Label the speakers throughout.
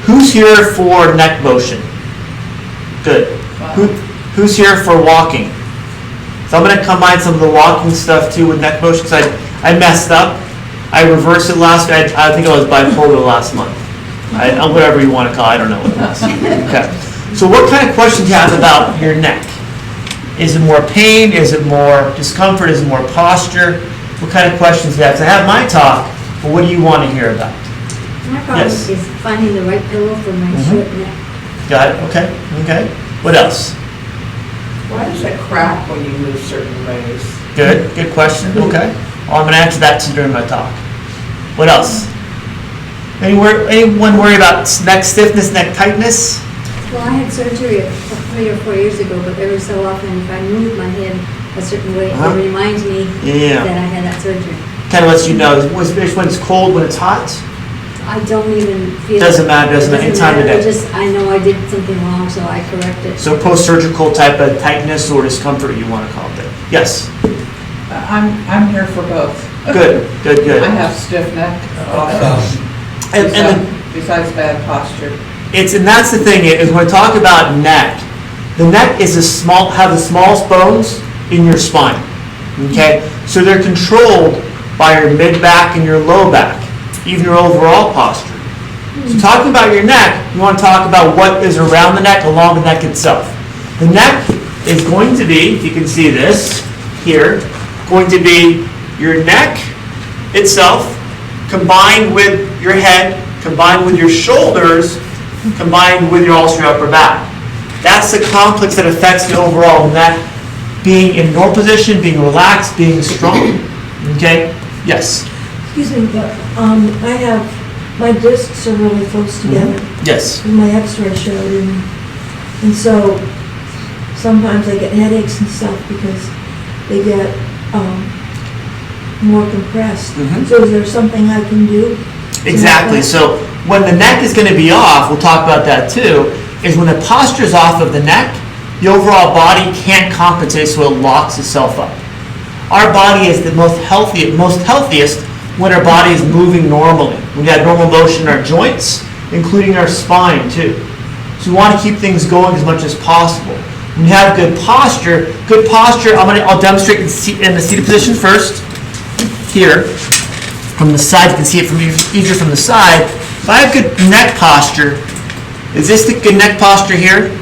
Speaker 1: Who's here for neck motion? Good. Who's here for walking? So I'm going to combine some of the walking stuff too with neck motion because I messed up. I reversed it last week. I think I was bipolar last month. Whatever you want to call it. I don't know what it was. Okay. So what kind of questions do you have about your neck? Is it more pain? Is it more discomfort? Is it more posture? What kind of questions do you have? So I have my talk, but what do you want to hear about?
Speaker 2: My problem is finding the right pillow for my short neck.
Speaker 1: Got it? Okay. Okay. What else?
Speaker 3: Why does it crack when you move certain ways?
Speaker 1: Good. Good question. Okay. Well, I'm going to answer that too during my talk. What else? Anyone worry about neck stiffness, neck tightness?
Speaker 2: Well, I had surgery 3 or 4 years ago, but every so often, if I move my head a certain way, it reminds me that I had that surgery.
Speaker 1: Kind of lets you know. When it's cold, when it's hot?
Speaker 2: I don't even feel
Speaker 1: Doesn't matter, doesn't matter, any time of day.
Speaker 2: I know I did something wrong, so I correct it.
Speaker 1: So post-surgical type of tightness or discomfort, you want to call it there. Yes?
Speaker 3: I'm here for both.
Speaker 1: Good, good, good.
Speaker 3: I have stiff neck also. Besides bad posture.
Speaker 1: And that's the thing, is when we talk about neck, the neck is have the smallest bones in your spine. Okay? So they're controlled by your mid-back and your low back, even your overall posture. So talking about your neck, you want to talk about what is around the neck, along the neck itself. The neck is going to be, if you can see this here, going to be your neck itself, combined with your head, combined with your shoulders, combined with also your upper back. That's the complex that affects the overall neck being in normal position, being relaxed, being strong. Okay? Yes?
Speaker 4: Excuse me, but I have, my discs are really close together.
Speaker 1: Yes.
Speaker 4: And my x-ray showed, and so sometimes I get headaches and stuff because they get more compressed. So is there something I can do?
Speaker 1: Exactly. So when the neck is going to be off, we'll talk about that too, is when the posture is off of the neck, the overall body can't compensate, so it locks itself up. Our body is the most healthiest when our body is moving normally. We have normal motion in our joints, including our spine too. So we want to keep things going as much as possible. When you have good posture, I'll demonstrate in the seated position first. Here, from the side, you can see it easier from the side. If I have good neck posture, is this the good neck posture here?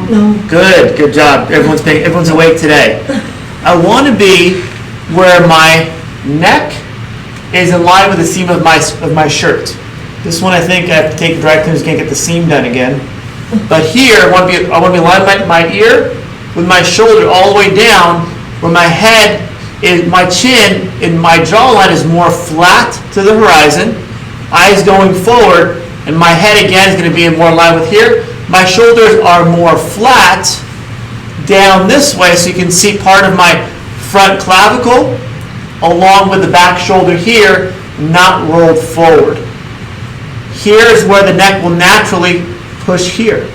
Speaker 2: No.
Speaker 1: Good job. Everyone's awake today. I want to be where my neck is in line with the seam of my shirt. This one I think I have to take the dry cleaners again, get the seam done again. But here I want to be aligned my ear with my shoulder all the way down, where my head is, my chin and my jawline is more flat to the horizon, eyes going forward, and my head again is going to be more in line with here. My shoulders are more flat down this way, so you can see part of my front clavicle along with the back shoulder here, not rolled forward. Here is where the neck will naturally push here.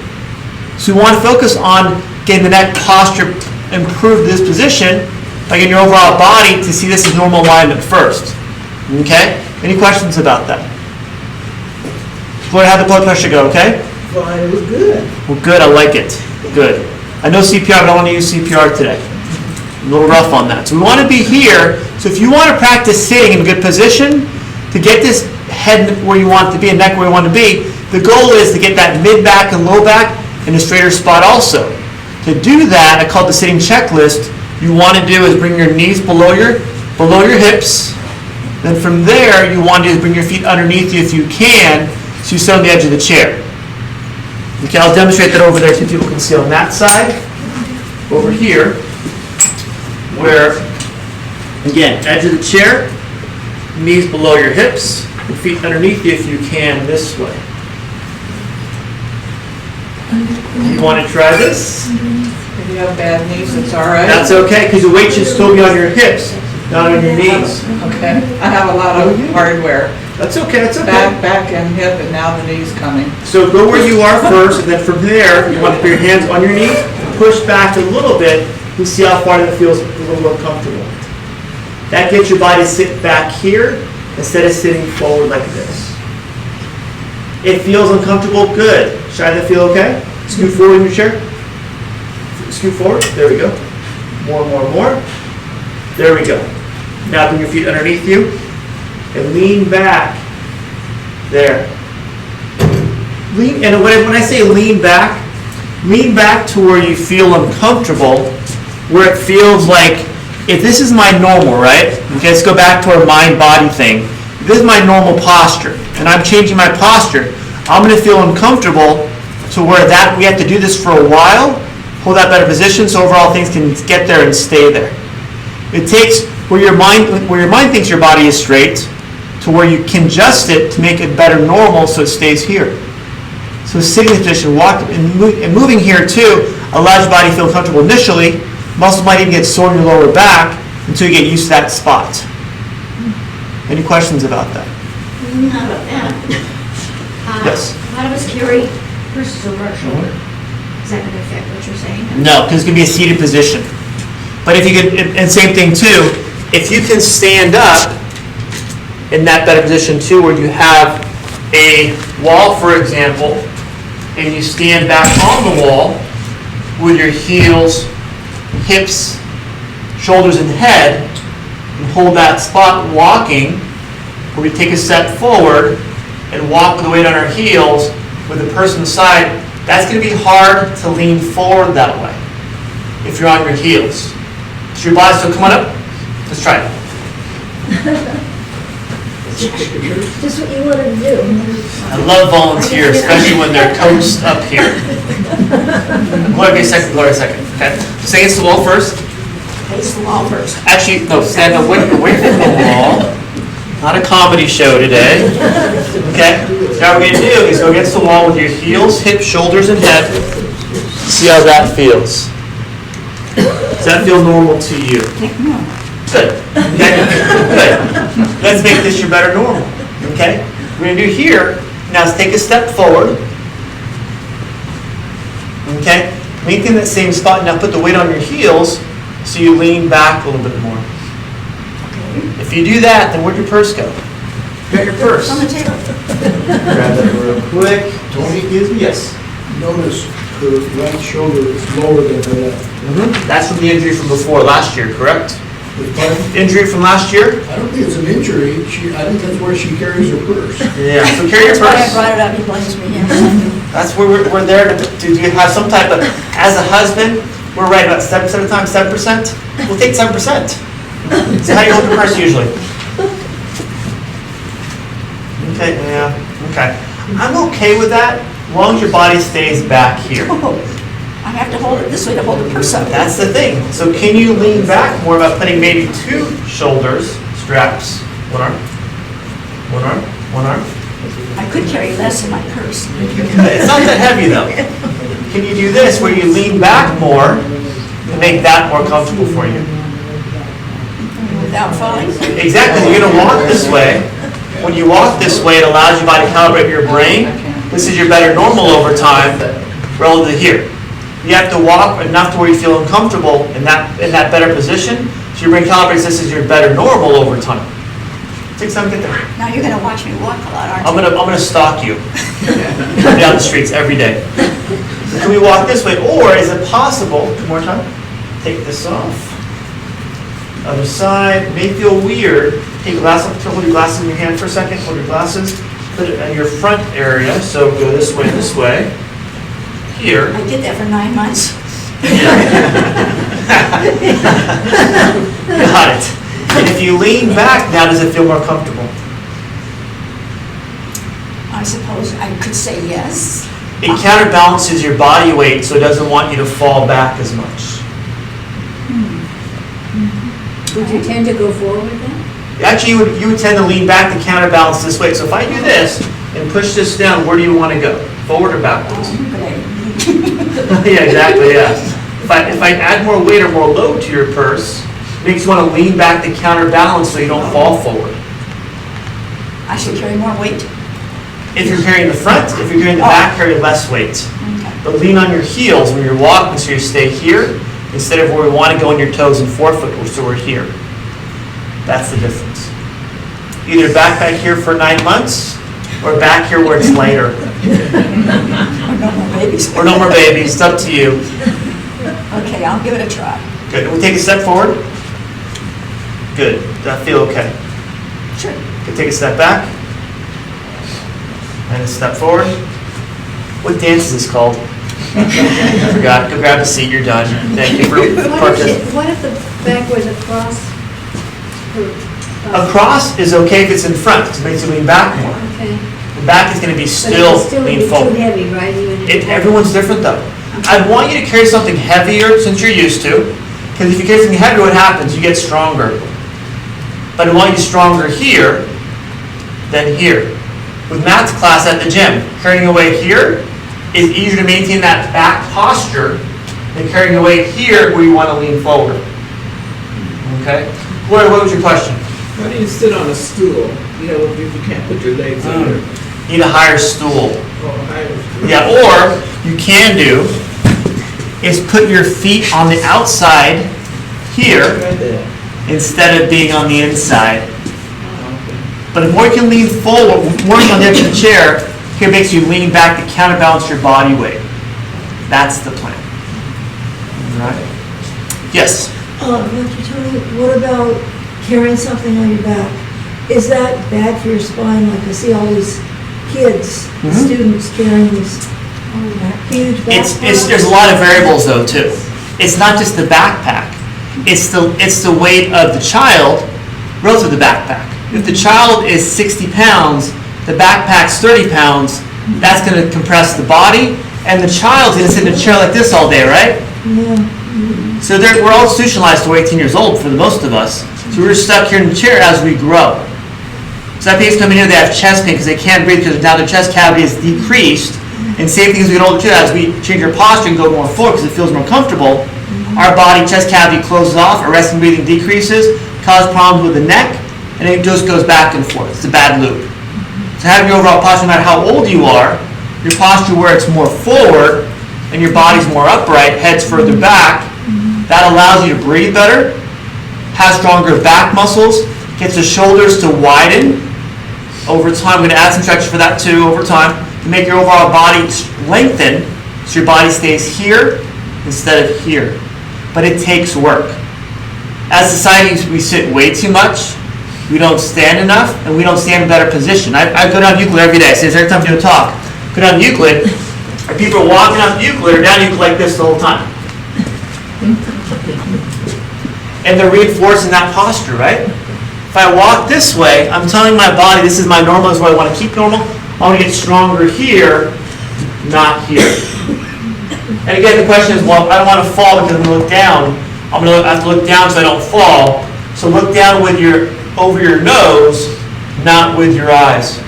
Speaker 1: So we want to focus on getting the neck posture improved this position by getting your overall body to see this as normal alignment first. Okay? Any questions about that? Gloria, how'd the blood pressure go, okay?
Speaker 3: Well, it was good.
Speaker 1: Well, good, I like it. Good. I know CPR, but I don't want to use CPR today. A little rough on that. So we want to be here. So if you want to practice sitting in a good position to get this head where you want it to be and neck where you want to be, the goal is to get that mid-back and low back in a straighter spot also. To do that, I call it the sitting checklist. You want to do is bring your knees below your hips. Then from there, you want to do is bring your feet underneath you if you can, so you sit on the edge of the chair. Okay, I'll demonstrate that over there so people can see on that side. Over here, where, again, edge of the chair, knees below your hips, your feet underneath you if you can this way. You want to try this?
Speaker 3: If you have bad knees, it's all right.
Speaker 1: That's okay, because the weight should still be on your hips, not on your knees.
Speaker 3: Okay. I have a lot of hardware.
Speaker 1: That's okay, that's okay.
Speaker 3: Back and hip, and now the knee's coming.
Speaker 1: So go where you are first, and then from there, you want to put your hands on your knees, push back a little bit, and see how far that feels a little more comfortable. That gets your body to sit back here instead of sitting forward like this. It feels uncomfortable, good. Should that feel okay? Scoot forward in your chair. Scoot forward, there we go. More, more, more. There we go. Now bring your feet underneath you and lean back. There. Lean, and when I say lean back to where you feel uncomfortable, where it feels like, if this is my normal, right? Okay, let's go back to our mind-body thing. If this is my normal posture, and I'm changing my posture, I'm going to feel uncomfortable to where that we have to do this for a while, hold that better position so overall things can get there and stay there. It takes where your mind thinks your body is straight to where you can adjust it to make it better normal so it stays here. So sitting in this position, walk, and moving here too allows your body to feel comfortable initially. Muscles might even get sore in your lower back until you get used to that spot. Any questions about that?
Speaker 5: Not about that.
Speaker 1: Yes.
Speaker 5: A lot of us carry purses over our shoulder. Is that going to affect what you're saying?
Speaker 1: No, because it's going to be a seated position. But if you could, and same thing too, if you can stand up in that better position too, where you have a wall, for example, and you stand back on the wall with your heels, hips, shoulders, and head, and hold that spot walking, where we take a step forward and walk with the weight on our heels with the person side, that's going to be hard to lean forward that way if you're on your heels. So your body's still coming up? Let's try it.
Speaker 2: Just what you wanted to do.
Speaker 1: I love volunteers, especially when they're coached up here. Gloria, a second. Okay. Stay against the wall first.
Speaker 5: Face the wall first.
Speaker 1: Actually, no, stand away from the wall. Not a comedy show today. Okay? Now what we're going to do is go against the wall with your heels, hips, shoulders, and head. See how that feels. Does that feel normal to you? Good. Okay? Good. Let's make this your better normal. Okay? We're going to do here. Now let's take a step forward. Okay? Maintain that same spot. Now put the weight on your heels so you lean back a little bit more. If you do that, then where'd your purse go? Got your purse.
Speaker 5: On the table.
Speaker 1: Grab that real quick.
Speaker 6: Tony?
Speaker 1: Excuse me? Yes.
Speaker 6: Notice her right shoulder is lower than her left.
Speaker 1: That's from the injury from before, last year, correct?
Speaker 6: Pardon?
Speaker 1: Injury from last year?
Speaker 6: I don't think it's an injury. I think that's where she carries her purse.
Speaker 1: Yeah. So carry your
Speaker 5: That's why I
Speaker 1: purse.
Speaker 5: brought it up. He blames me. Yeah.
Speaker 1: That's where we're there to do you have some type of, as a husband, we're right about 7% of the time, 7%. We'll take 7%. So how do you hold your purse usually? Okay, yeah, okay. I'm okay with that, as long as your body stays back here.
Speaker 5: I have to hold it this way to hold the purse up.
Speaker 1: That's the thing. So can you lean back more about putting maybe two shoulders, straps, one arm, one arm, one arm?
Speaker 5: I could carry less in my purse.
Speaker 1: It's not that heavy though. Can you do this where you lean back more to make that more comfortable for you?
Speaker 5: Without falling.
Speaker 1: Exactly, you're gonna walk this way. When you walk this way, it allows your body to calibrate your brain. This is your better normal over time relative to here. You have to walk enough to where you feel uncomfortable in that better position, so your brain calibrates this as your better normal over time. Take some, get there.
Speaker 5: Now you're going to watch me walk a lot, aren't
Speaker 1: I'm
Speaker 5: you?
Speaker 1: gonna stalk you down the streets every day. So can we walk this way, or is it possible? One more time. Take this off. Other side. May feel weird. Take glass up. Hold your glasses in your hand for a second. Hold your glasses. Put it in your front area. So go this way, this way. Here.
Speaker 5: I did that for 9 months.
Speaker 1: Got it. And if you lean back now, does it feel more comfortable?
Speaker 5: I suppose I could say yes.
Speaker 1: It counterbalances your body weight, so it doesn't want you to fall back as much.
Speaker 2: Would you tend to go forward then?
Speaker 1: Actually, you would tend to lean back to counterbalance this way. So if I do this and push this down, where do you want to go? Forward or backwards? Yeah, exactly, yeah. If I add more weight or more load to your purse, it makes you want to lean back to counterbalance so you don't fall forward.
Speaker 5: I should carry more weight.
Speaker 1: If you're carrying the front, if you're carrying the back, carry less weight.
Speaker 5: Okay.
Speaker 1: But lean on your heels when you're walking so you stay here instead of where we want to go on your toes and forefoot, so we're here. That's the difference. Either back here for 9 months or back here where it's lighter.
Speaker 4: No more babies.
Speaker 1: Or no more babies, it's up to you.
Speaker 4: Okay, I'll give it a try.
Speaker 1: Good, we take a step forward? Good, does that feel okay?
Speaker 4: Sure.
Speaker 1: Good, take a step back. And a step forward. What dance is this called? I forgot, go grab a seat, you're done. Thank you for participating.
Speaker 2: What if the back was a cross?
Speaker 1: A cross is okay if it's in front, because it makes you lean back more.
Speaker 2: Okay.
Speaker 1: The back is going to be
Speaker 2: But
Speaker 1: still
Speaker 2: it's still
Speaker 1: lean
Speaker 2: too
Speaker 1: forward.
Speaker 2: heavy, right? Even if
Speaker 1: Everyone's different though. I want you to carry something heavier since you're used to, because if you carry something heavier, what happens? You get stronger. But I want you to be stronger here than here. With Matt's class at the gym, carrying a weight here is easier to maintain that back posture than carrying a weight here where you want to lean forward. Okay? Gloria, what was your question?
Speaker 3: How do you sit on a stool, if you can't put your legs under?
Speaker 1: Need a higher stool.
Speaker 3: Oh, higher.
Speaker 1: Yeah, or you can do is put your feet on the outside here
Speaker 3: Right there.
Speaker 1: instead of being on the inside.
Speaker 3: Oh, okay.
Speaker 1: But the more you can lean forward, more on the edge of the chair, here makes you lean back to counterbalance your body weight. That's the plan. All right? Yes?
Speaker 4: Dr. Tony, what about carrying something on your back? Is that bad for your spine? Like I see all these kids, students carrying these huge backpacks.
Speaker 1: There's a lot of variables though too. It's not just the backpack. It's the weight of the child relative to the backpack. If the child is 60 pounds, the backpack's 30 pounds, that's going to compress the body, and the child's going to sit in a chair like this all day, right?
Speaker 4: Yeah.
Speaker 1: So we're all institutionalized to 18 years old for the most of us. So we're stuck here in the chair as we grow. So that patient's coming in, they have chest pain because they can't breathe because now their chest cavity is decreased. And same thing as we get older too, as we change our posture and go more forward because it feels more comfortable, our body chest cavity closes off, our resting breathing decreases, causes problems with the neck, and it just goes back and forth. It's a bad loop. So having your overall posture, no matter how old you are, your posture where it's more forward and your body's more upright, head's further back, that allows you to breathe better, have stronger back muscles, gets the shoulders to widen over time. I'm going to add some stretches for that too over time to make your overall body lengthen so your body stays here instead of here. But it takes work. As society, we sit way too much, we don't stand enough, and we don't stand in a better position. I go down Euclid every day. I say this every time I do a talk. Go down Euclid, and people are walking up Euclid or down Euclid like this the whole time. And they're reinforcing that posture, right? If I walk this way, I'm telling my body this is my normal, this is what I want to keep normal. I want to get stronger here, not here. And again, the question is, well, I don't want to fall because I'm going to look down. I'm going to have to look down so I don't fall. So look down with over your nose, not with your eyes.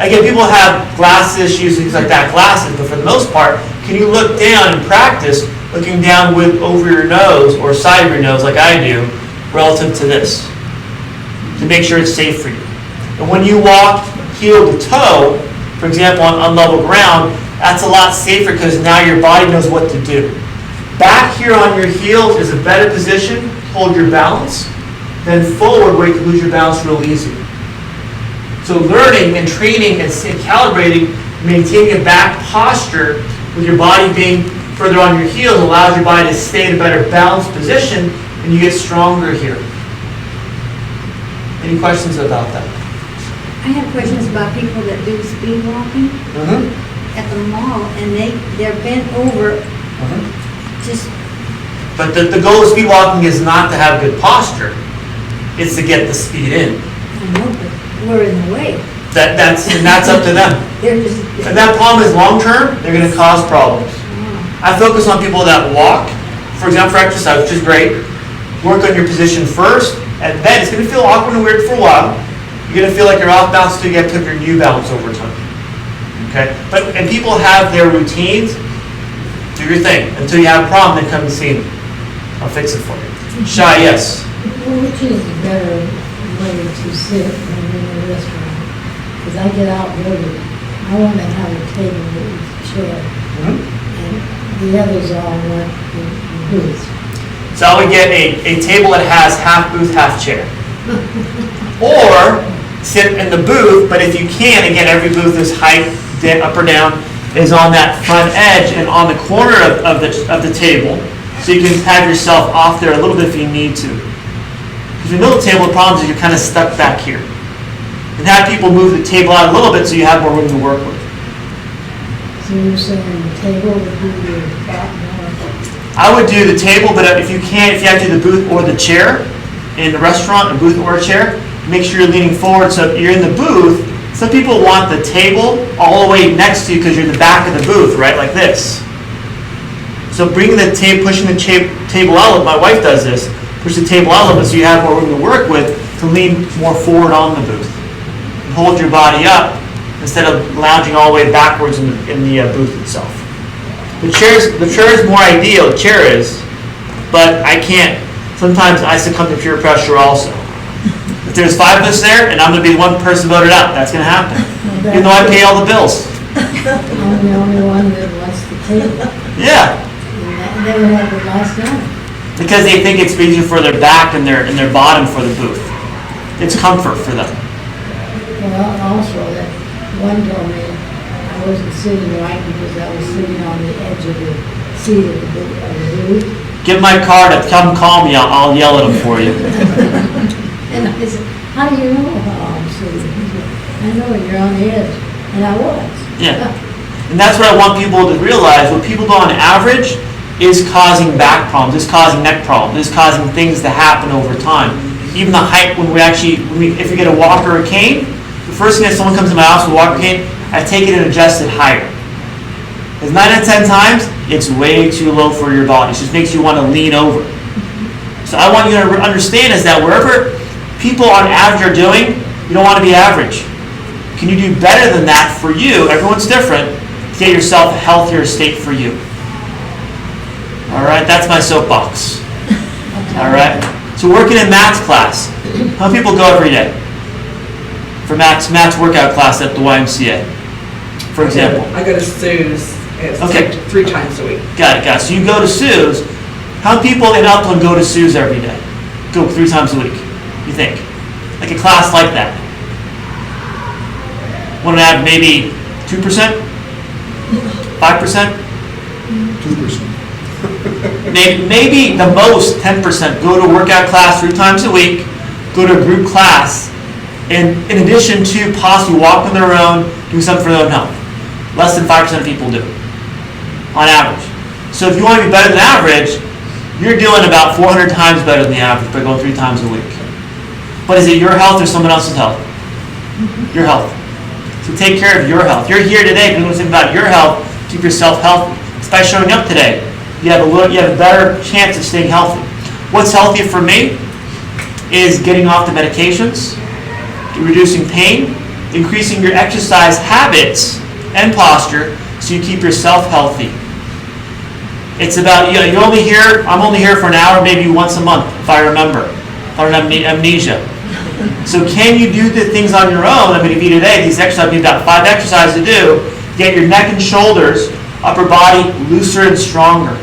Speaker 1: Again, people have glasses issues, things like that, glasses, but for the most part, can you look down and practice looking down with over your nose or side of your nose like I do, relative to this, to make sure it's safe for you. And when you walk heel to toe, for example, on level ground, that's a lot safer because now your body knows what to do. Back here on your heels is a better position to hold your balance than forward where you can lose your balance real easy. So learning and training and calibrating, maintaining a back posture with your body being further on your heels allows your body to stay in a better balanced position and you get stronger here. Any questions about that?
Speaker 2: I have questions about people that do speed walking at the mall, and they're bent over, just,
Speaker 1: But the goal of speed walking is not to have good posture. It's to get the speed in.
Speaker 2: I know, but we're in the way.
Speaker 1: That's up to them.
Speaker 2: They're just.
Speaker 1: And that problem is long term, they're going to cause problems. I focus on people that walk, for example, for exercise, which is great. Work on your position first, and then it's going to feel awkward and weird for a while. You're going to feel like you're off balance until you get to your new balance over time. Okay? And people have their routines. Do your thing. Until you have a problem, then come and see me. I'll fix it for you. Shy, yes?
Speaker 7: Which is the better way to sit when you're in a restaurant? Because I get out early. I want to have a table with a chair. And the others all want the booth.
Speaker 1: So I would get a table that has half booth, half chair. Or sit in the booth, but if you can, again, every booth is height, up or down, is on that front edge and on the corner of the table, so you can have yourself off there a little bit if you need to. If you know the table, the problem is you're kind of stuck back here. And have people move the table out a little bit so you have more room to work with.
Speaker 7: So you're saying the table would be your bottom one?
Speaker 1: I would do the table, but if you can, if you have to do the booth or the chair in the restaurant, a booth or a chair, make sure you're leaning forward. So if you're in the booth, some people want the table all the way next to you because you're in the back of the booth, right, like this. So bring the table, pushing the table out. My wife does this. Push the table out a little bit so you have more room to work with to lean more forward on the booth. And hold your body up instead of lounging all the way backwards in the booth itself. The chair is more ideal. The chair is, but I can't. Sometimes I succumb to peer pressure also. If there's 5 of us there and I'm going to be the one person voted out, that's going to happen. Even though I pay all the bills.
Speaker 7: I'm the only one that wants the table.
Speaker 1: Yeah.
Speaker 7: And they would have the last night.
Speaker 1: Because they think it's easier for their back and their bottom for the booth. It's comfort for them.
Speaker 7: Well, also that one told me I wasn't sitting right because I was sitting on the edge of the seat of the booth.
Speaker 1: Give my card, come call me, I'll yell at them for you.
Speaker 7: And I said, how do you know how I'm sitting? He said, I know you're on the edge. And I was.
Speaker 1: Yeah. And that's what I want people to realize. What people do on average is causing back problems, is causing neck problems, is causing things to happen over time. Even the height, if you get a walker or a cane, the first thing that someone comes to my house with a walker cane, I take it and adjust it higher. Because 9 out of 10 times, it's way too low for your body. It just makes you want to lean over. So I want you to understand is that wherever people on average are doing, you don't want to be average. Can you do better than that for you? Everyone's different. To get yourself a healthier state for you. All right, that's my soapbox. All right. So working in Matt's class, how many people go every day for Matt's workout class at the YMCA, for example?
Speaker 3: I go to Sue's. It's
Speaker 1: Okay.
Speaker 3: 3 times a week.
Speaker 1: Got it. So you go to Sue's. How many people in Upland go to Sue's every day? Go 3 times a week, you think? Like a class like that? Want to have maybe 2%? 5%?
Speaker 6: 2%.
Speaker 1: Maybe the most 10% go to a workout class 3 times a week, go to a group class, and in addition to possibly walk on their own, do something for their own health. Less than 5% of people do, on average. So if you want to be better than average, you're doing about 400 times better than the average by going 3 times a week. But is it your health or someone else's health? Your health. So take care of your health. You're here today doing something about your health. Keep yourself healthy. It's by showing up today. You have a better chance of staying healthy. What's healthy for me is getting off the medications, reducing pain, increasing your exercise habits and posture so you keep yourself healthy. It's about, I'm only here for an hour, maybe once a month, if I remember. If I don't have amnesia. So can you do the things on your own? I'm going to give you today, these exercises, you've got 5 exercises to do. Get your neck and shoulders, upper body looser and stronger.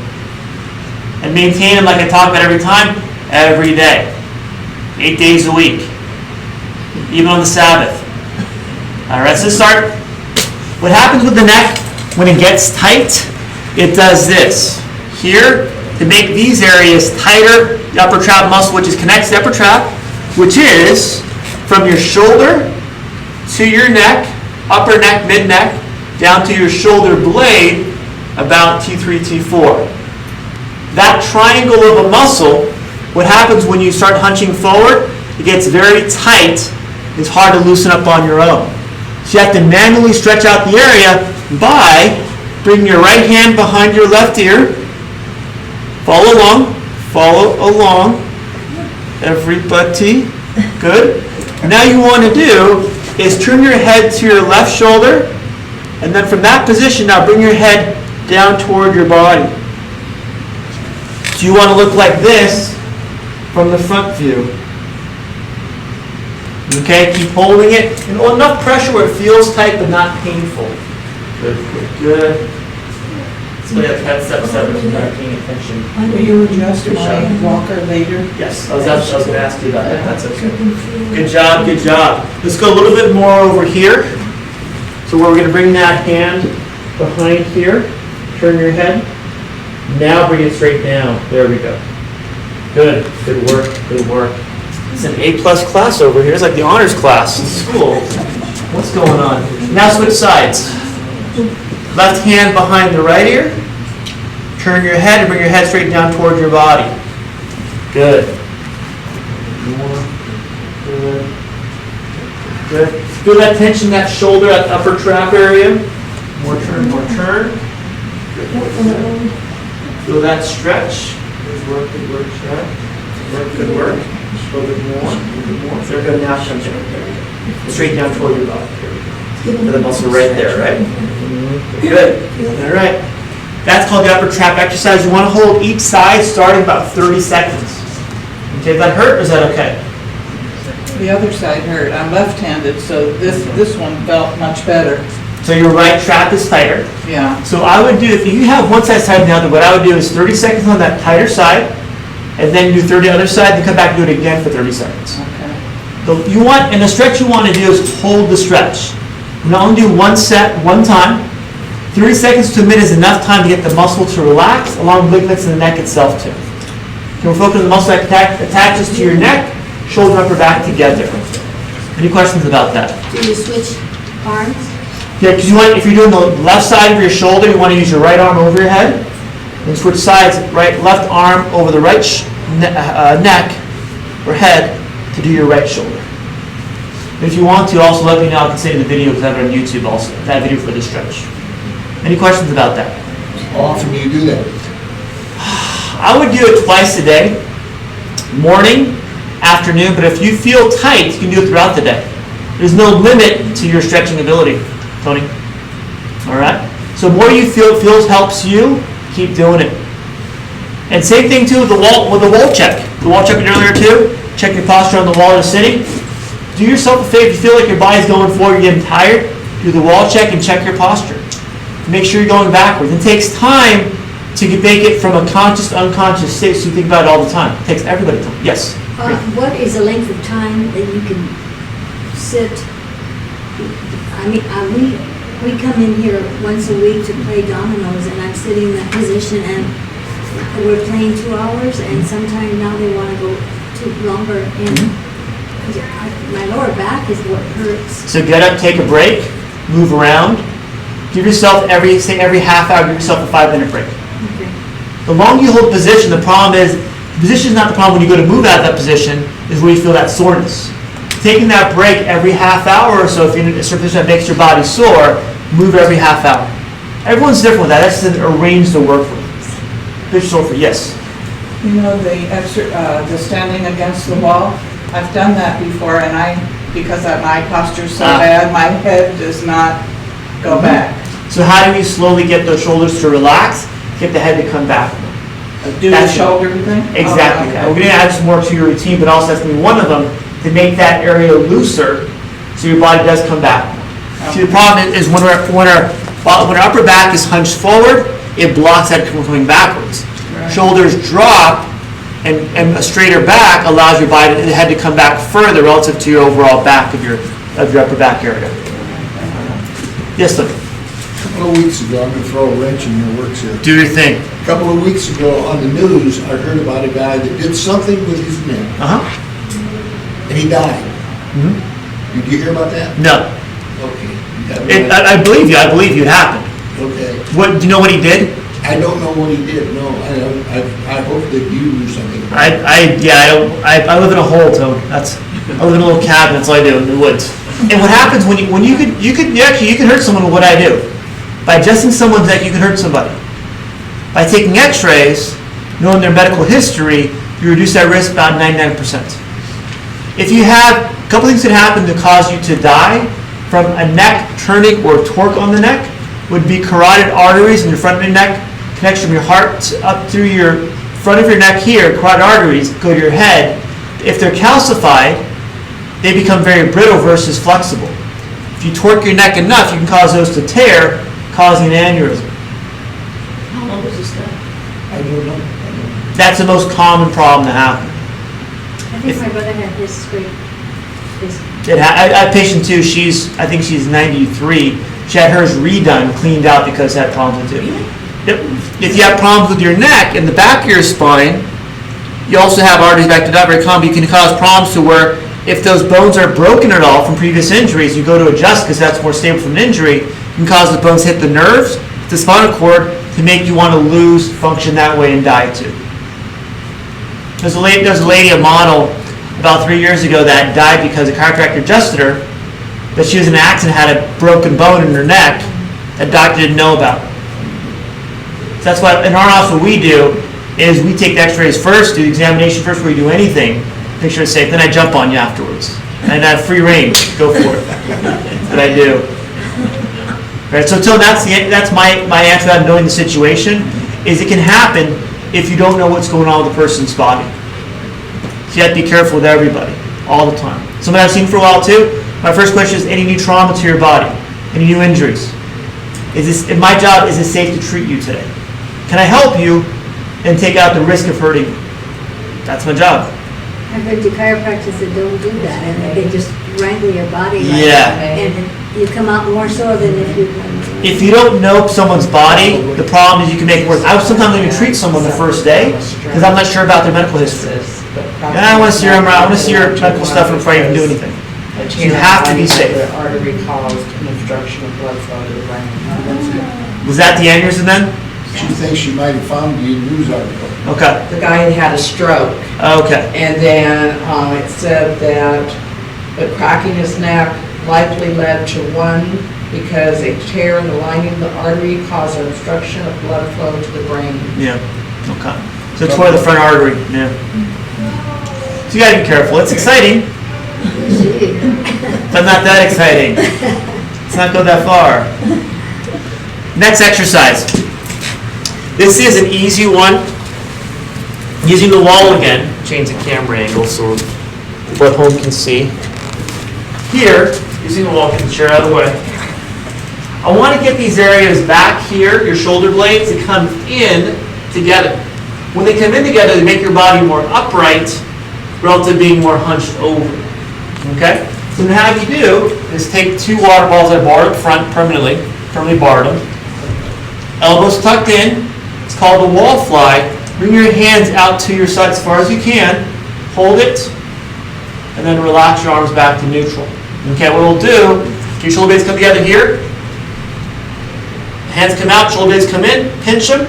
Speaker 1: And maintain them like I talk about every day. 8 days a week. Even on the Sabbath. All right, so start. What happens with the neck when it gets tight? It does this. Here, to make these areas tighter, the upper trap muscle, which connects the upper trap, which is from your shoulder to your neck, upper neck, mid-neck, down to your shoulder blade, about T3, T4. That triangle of a muscle, what happens when you start hunching forward, it gets very tight. It's hard to loosen up on your own. So you have to manually stretch out the area by bringing your right hand behind your left ear. Follow along. Everybody. Good. Now you want to do is turn your head to your left shoulder, and then from that position, now bring your head down toward your body. So you want to look like this from the front view. Okay, keep holding it. And enough pressure where it feels tight but not painful. Good. So yeah, that's step 7, is not paying attention.
Speaker 3: Will you adjust my walker later?
Speaker 1: Yes, I was going to ask you about that. That's okay. Good job, good job. Let's go a little bit more over here. So we're going to bring that hand behind here. Turn your head. Now bring it straight down. There we go. Good. Good work. Good work. It's an A+ class over here. It's like the honors class in school. What's going on? Now switch sides. Left hand behind the right ear. Turn your head and bring your head straight down toward your body. Good. More. Good. Good. Feel that tension in that shoulder, that upper trap area. More turn, more turn. Good. Feel that stretch. Good work, stretch. Good work. A little bit more. There we go. Now come down. Straight down toward your body. Feel the muscle right there, right? Good. All right. That's called the upper trap exercise. You want to hold each side starting about 30 seconds. Okay, does that hurt or is that okay?
Speaker 3: The other side hurt. I'm left-handed, so this one felt much better.
Speaker 1: So your right trap is tighter.
Speaker 3: Yeah.
Speaker 1: So I would do, if you have one side tighter than the other, what I would do is 30 seconds on that tighter side, and then do 30 other side, then come back and do it again for 30 seconds.
Speaker 3: Okay.
Speaker 1: And the stretch you want to do is hold the stretch. You not only do one set, one time. 30 seconds to a minute is enough time to get the muscle to relax, along with ligaments in the neck itself too. So we're focusing on the muscle that attaches to your neck, shoulder, upper back together. Any questions about that?
Speaker 2: Do you switch arms?
Speaker 1: Yeah, because if you're doing the left side of your shoulder, you want to use your right arm over your head, and switch sides, left arm over the right neck or head to do your right shoulder. If you want to, also let me know. I can send you the video because I have it on YouTube also. That video for the stretch. Any questions about that?
Speaker 6: How often do you do that?
Speaker 1: I would do it twice a day, morning, afternoon, but if you feel tight, you can do it throughout the day. There's no limit to your stretching ability, Tony. All right? So the more you feel it helps you, keep doing it. And same thing too with the wall check. The wall check we did earlier too. Check your posture on the wall you're sitting. Do yourself a favor. If you feel like your body's going forward, you're getting tired, do the wall check and check your posture. Make sure you're going backwards. It takes time to make it from a conscious to unconscious state, so you think about it all the time. It takes everybody time. Yes?
Speaker 2: What is the length of time that you can sit? I mean, we come in here once a week to play dominoes, and I'm sitting in that position, and we're playing 2 hours, and sometimes now they want to go longer, and my lower back is what hurts.
Speaker 1: So get up, take a break, move around. Give yourself every half hour, give yourself a 5-minute break.
Speaker 2: Okay.
Speaker 1: The longer you hold position, the problem is, the position is not the problem when you go to move out of that position, is where you feel that soreness. Taking that break every half hour or so, if you're in a certain position that makes your body sore, move every half hour. Everyone's different with that. That's just a range to work with. Pitch sore for yes.
Speaker 3: You know, the standing against the wall, I've done that before, and because my posture's so bad, my head does not go back.
Speaker 1: So how do we slowly get those shoulders to relax, get the head to come back?
Speaker 3: Do the shoulder thing?
Speaker 1: Exactly.
Speaker 3: Okay.
Speaker 1: We're going to add some more to your routine, but also that's going to be one of them to make that area looser so your body does come back. See, the problem is when our upper back is hunched forward, it blocks that from coming backwards.
Speaker 3: Right.
Speaker 1: Shoulders drop, and a straighter back allows your body, the head to come back further relative to your overall back of your upper back area. Yes, sir.
Speaker 6: A couple of weeks ago, I'm going to throw a wrench in your works here.
Speaker 1: Do your thing.
Speaker 6: A couple of weeks ago on the news, I heard about a guy that did something with his neck, and he died. Did you hear about that?
Speaker 1: No.
Speaker 6: Okay.
Speaker 1: I believe you. I believe you. It happened.
Speaker 6: Okay.
Speaker 1: Do you know what he did?
Speaker 6: I don't know what he did, no. I hope that you knew something.
Speaker 1: I live in a hole, Tone. I live in a little cabin. That's all I do in the woods. And what happens when you can hurt someone with what I do. By adjusting someone's neck, you can hurt somebody. By taking X-rays, knowing their medical history, you reduce that risk about 99%. If you have a couple things that happen to cause you to die from a neck turning or torque on the neck, would be carotid arteries in the front of your neck, connection from your heart up through your front of your neck here, carotid arteries go to your head. If they're calcified, they become very brittle versus flexible. If you torque your neck enough, you can cause those to tear, causing an aneurysm.
Speaker 7: How long was this done?
Speaker 6: I don't know.
Speaker 1: That's the most common problem to happen.
Speaker 2: I think my brother had his scrape.
Speaker 1: I have a patient too, I think she's 93. She had hers redone, cleaned out because she had problems with it. Yep. If you have problems with your neck and the back of your spine, you also have arteries back to that, very common. You can cause problems to where if those bones are broken at all from previous injuries, you go to adjust because that's more stable from an injury, you can cause the bones to hit the nerves, the spinal cord, to make you want to lose function that way and die too. There's a lady, a model, about 3 years ago that died because a chiropractor adjusted her, but she was in an accident, had a broken bone in her neck that doctor didn't know about. So that's why in our house what we do is we take the x-rays first, do the examination first before we do anything, make sure it's safe, then I jump on you afterwards. And I have free reign, go for it. That's what I do. Right, so that's my answer to knowing the situation, is it can happen if you don't know what's going on with the person's body. So you have to be careful with everybody, all the time. Somebody I've seen for a while too, my first question is, any new trauma to your body? Any new injuries? My job, is it safe to treat you today? Can I help you and take out the risk of hurting you? That's my job.
Speaker 2: I've heard the chiropractors that don't do that, and they just wrangle your body.
Speaker 1: Yeah.
Speaker 2: And you come out more sore than if you...
Speaker 1: If you don't know someone's body, the problem is you can make it worse. I sometimes don't even treat someone the first day because I'm not sure about their medical history. I want to see your medical stuff before you even do anything. So you have to be safe.
Speaker 8: The artery caused an obstruction of blood flow to the brain.
Speaker 1: Was that the aneurysm then?
Speaker 6: She thinks she might have found the news article.
Speaker 1: Okay.
Speaker 8: The guy had a stroke,
Speaker 1: Okay.
Speaker 8: and then it said that the cracking his neck likely led to one because a tear in the lining of the artery caused an obstruction of blood flow to the brain.
Speaker 1: Yeah. Okay. So it's for the front artery. Yeah. So you gotta be careful. It's exciting, but not that exciting. Let's not go that far. Next exercise. This is an easy one. Using the wall again. Change the camera angle so what home can see. Here, using the wall, get the chair out of the way. I want to get these areas back here, your shoulder blades, to come in together. When they come in together, they make your body more upright relative to being more hunched over. Okay? So what I have you do is take 2 water balls I borrowed front permanently borrowed them. Elbows tucked in. It's called the wall fly. Bring your hands out to your side as far as you can. Hold it, and then relax your arms back to neutral. Okay, what we'll do, your shoulder blades come together here. Hands come out, shoulder blades come in, pinch them,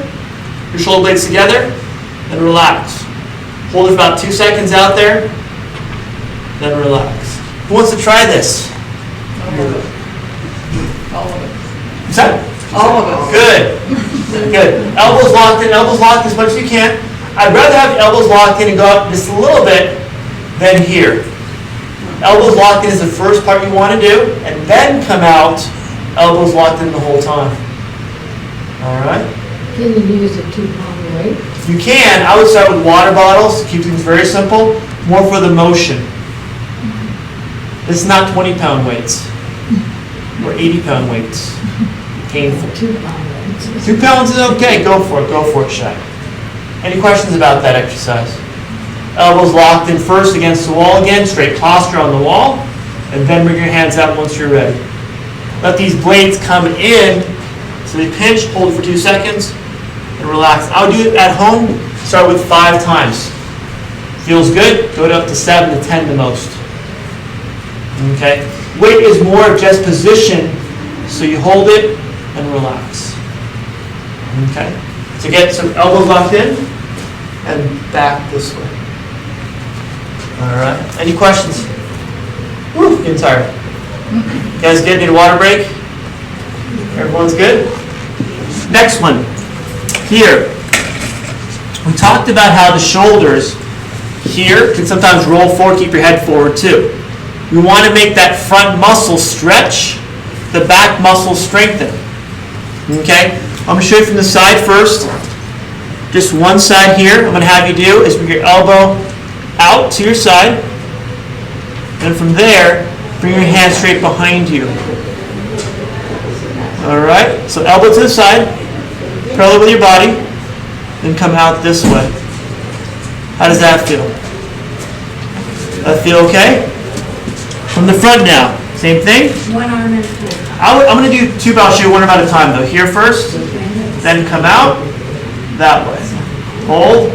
Speaker 1: your shoulder blades together, and relax. Hold it for about 2 seconds out there, then relax. Who wants to try this?
Speaker 3: All of it.
Speaker 1: What's that?
Speaker 3: All of us.
Speaker 1: Good. Good. Elbows locked in, elbows locked as much as you can. I'd rather have the elbows locked in and go up just a little bit than here. Elbows locked in is the first part you want to do, and then come out, elbows locked in the whole time. All right?
Speaker 7: Can you use a 2-pound weight?
Speaker 1: You can. I would start with water bottles, keep things very simple, more for the motion. This is not 20-pound weights or 80-pound weights. Painful.
Speaker 7: 2-pound weights.
Speaker 1: 2 pounds is okay. Go for it, Shaq. Any questions about that exercise? Elbows locked in first against the wall again, straight posture on the wall, and then bring your hands out once you're ready. Let these blades come in, so they pinch, hold it for 2 seconds, and relax. I would do it at home, start with 5 times. Feels good, go up to 7 to 10 the most. Okay? Weight is more of just position, so you hold it and relax. Okay? So get some elbows locked in, and back this way. All right. Any questions? Woo, getting tired. You guys good? Need a water break? Everyone's good? Next one. Here. We talked about how the shoulders here can sometimes roll forward, keep your head forward too. We want to make that front muscle stretch, the back muscle strengthen. Okay? I'm going to show you from the side first. Just one side here. I'm going to have you do is bring your elbow out to your side, and from there, bring your hand straight behind you. All right, so elbow to the side, parallel with your body, then come out this way. How does that feel? That feel okay? From the front now, same thing.
Speaker 2: One arm and four.
Speaker 1: I'm going to do two, but I'll show you one at a time though. Here first, then come out that way. Hold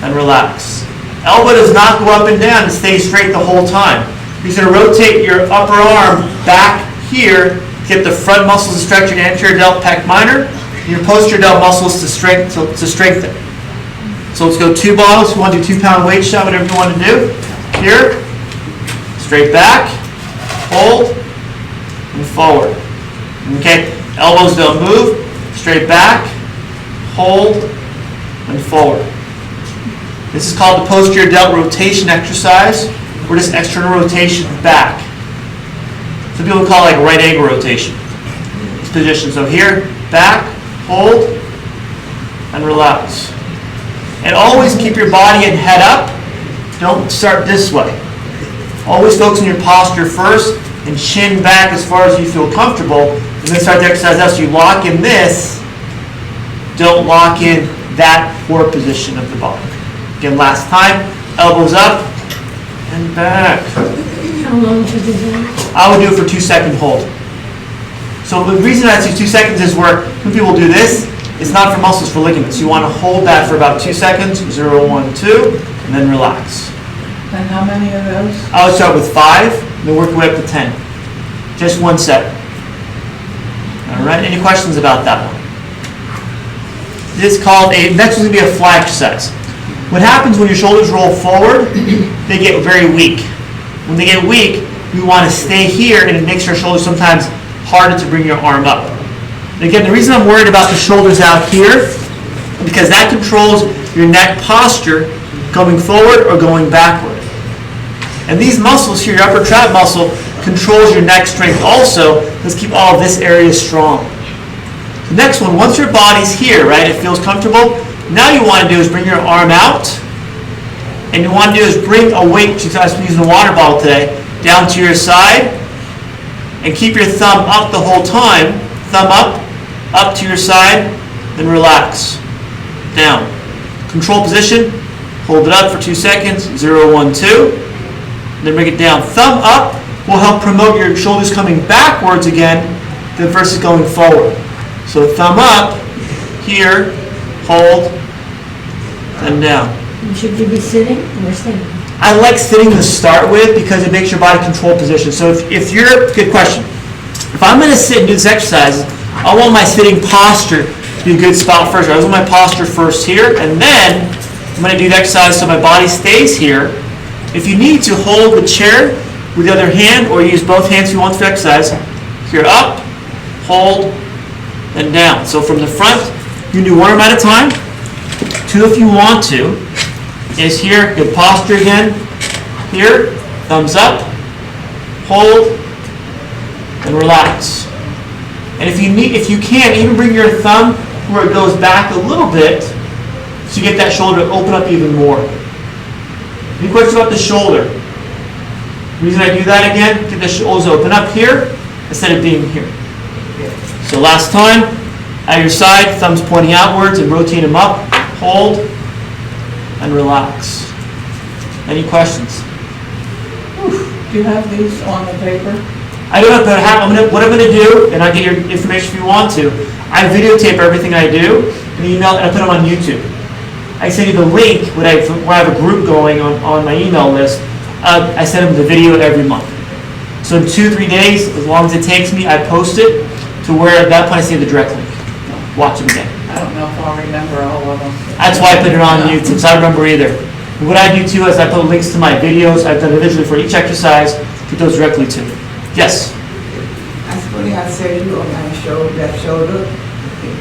Speaker 1: and relax. Elbow does not go up and down, it stays straight the whole time. You're going to rotate your upper arm back here to get the front muscles to stretch your anterior delt pec minor, and your posterior delt muscles to strengthen. So let's go 2 bottles. If you want to do 2-pound weight shot, whatever you want to do. Here, straight back, hold, and forward. Okay, elbows don't move. Straight back, hold, and forward. This is called the posterior delt rotation exercise, or just external rotation back. Some people call it like right angle rotation. This position. So here, back, hold, and relax. And always keep your body and head up. Don't start this way. Always focus on your posture first and chin back as far as you feel comfortable. And then start the exercise out. So you lock in this. Don't lock in that poor position of the body. Again, last time. Elbows up and back.
Speaker 7: How long should you do?
Speaker 1: I would do it for 2-second hold. So the reason I say 2 seconds is where when people do this, it's not for muscles, for ligaments. You want to hold that for about 2 seconds, 0, 1, 2, and then relax.
Speaker 3: And how many of those?
Speaker 1: I would start with 5, and then work your way up to 10. Just 1 set. All right, any questions about that one? This is called next one's going to be a fly exercise. What happens when your shoulders roll forward, they get very weak. When they get weak, you want to stay here, and it makes your shoulders sometimes harder to bring your arm up. And again, the reason I'm worried about the shoulders out here, because that controls your neck posture going forward or going backward. And these muscles here, your upper trap muscle, controls your neck strength also. Let's keep all of this area strong. The next one, once your body's here, right, it feels comfortable, now you want to do is bring your arm out, and you want to do is bring a weight, which I've been using a water bottle today, down to your side, and keep your thumb up the whole time. Thumb up to your side, then relax. Down. Control position, hold it up for 2 seconds, 0, 1, 2, then bring it down. Thumb up will help promote your shoulders coming backwards again versus going forward. So thumb up, here, hold, then down.
Speaker 4: And should you be sitting or standing?
Speaker 1: I like sitting to start with because it makes your body control position. So if you're, good question. If I'm going to sit and do this exercise, I want my sitting posture to be a good spot first. I want my posture first here, and then I'm going to do the exercise so my body stays here. If you need to, hold the chair with the other hand, or use both hands if you want to exercise. Here, up, hold, then down. So from the front, you can do 1 arm at a time. 2 if you want to. Is here, good posture again. Here, thumbs up, hold, and relax. And if you can, even bring your thumb where it goes back a little bit, so you get that shoulder to open up even more. Any questions about the shoulder? The reason I do that again, get the shoulders open up here instead of being here. So last time, at your side, thumbs pointing outwards and rotate them up, hold, and relax. Any questions?
Speaker 3: Do you have these on the paper?
Speaker 1: I don't know, but what I'm going to do, and I'll get your information if you want to, I videotape everything I do, and email, and I put them on YouTube. I send you the link when I have a group going on my email list. I send them the video every month. So in 2-3 days, as long as it takes me, I post it to where at that point I send the direct link. Watch them again.
Speaker 3: I don't know if I'll remember all of them.
Speaker 1: That's why I put it on YouTube, so I don't remember either. And what I do too is I put links to my videos. I've done individually for each exercise, get those directly to me. Yes?
Speaker 9: That's what I said, you on my shoulder, that shoulder.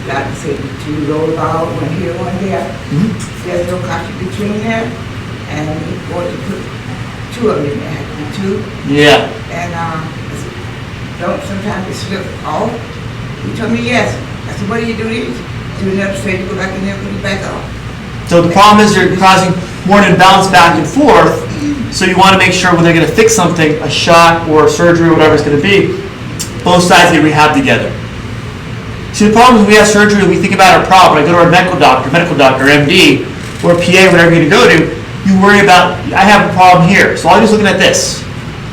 Speaker 9: Like I said, 2 rolled out, one here, one there. There's no contact between there. And we want to put 2 of them in there, 2.
Speaker 1: Yeah.
Speaker 9: And don't sometimes it slip off. He told me yes. I said, what do you do this? Do another straight, go back in there, put it back off.
Speaker 1: So the problem is you're causing more of an imbalance back and forth, so you want to make sure when they're going to fix something, a shot or surgery or whatever it's going to be, both sides get rehab together. See, the problem is we have surgery, we think about our problem. I go to our medical doctor, MD, or PA, whatever you're going to go to, you worry about, I have a problem here, so I'm just looking at this.